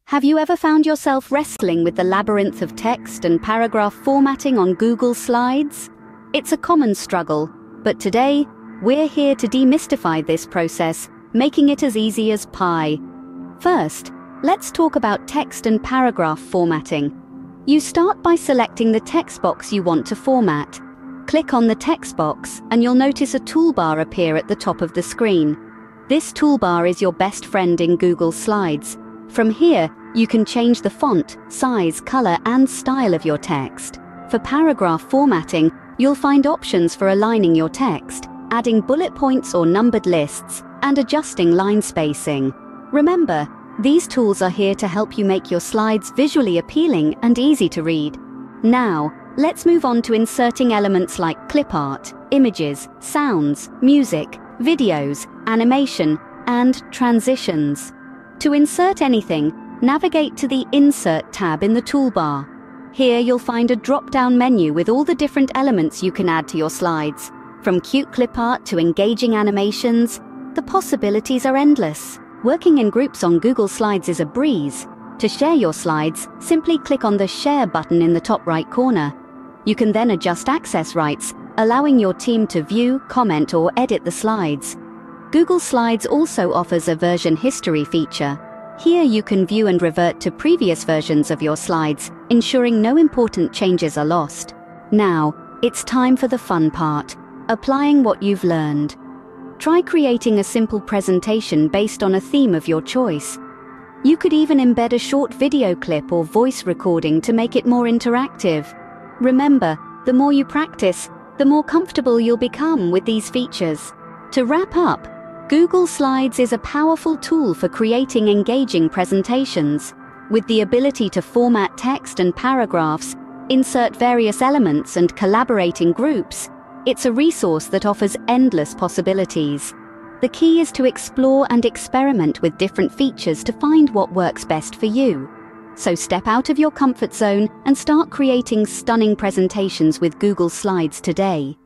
Have you ever found yourself wrestling with the labyrinth of text and paragraph formatting on Google Slides? It's a common struggle, but today, we're here to demystify this process, making it as easy as pie. First, let's talk about text and paragraph formatting. You start by selecting the text box you want to format. Click on the text box and you'll notice a toolbar appear at the top of the screen. This toolbar is your best friend in Google Slides. From here, you can change the font, size, color, and style of your text. For paragraph formatting, you'll find options for aligning your text, adding bullet points or numbered lists, and adjusting line spacing. Remember, these tools are here to help you make your slides visually appealing and easy to read. Now, let's move on to inserting elements like clipart, images, sounds, music, videos, animation, and transitions. To insert anything, navigate to the Insert tab in the toolbar. Here you'll find a drop-down menu with all the different elements you can add to your slides. From cute clipart to engaging animations, the possibilities are endless. Working in groups on Google Slides is a breeze. To share your slides, simply click on the Share button in the top right corner. You can then adjust access rights, allowing your team to view, comment, or edit the slides. Google Slides also offers a version history feature. Here you can view and revert to previous versions of your slides, ensuring no important changes are lost. Now, it's time for the fun part, applying what you've learned. Try creating a simple presentation based on a theme of your choice. You could even embed a short video clip or voice recording to make it more interactive. Remember, the more you practice, the more comfortable you'll become with these features. To wrap up, Google Slides is a powerful tool for creating engaging presentations. With the ability to format text and paragraphs, insert various elements, and collaborate in groups, it's a resource that offers endless possibilities. The key is to explore and experiment with different features to find what works best for you. So step out of your comfort zone and start creating stunning presentations with Google Slides today.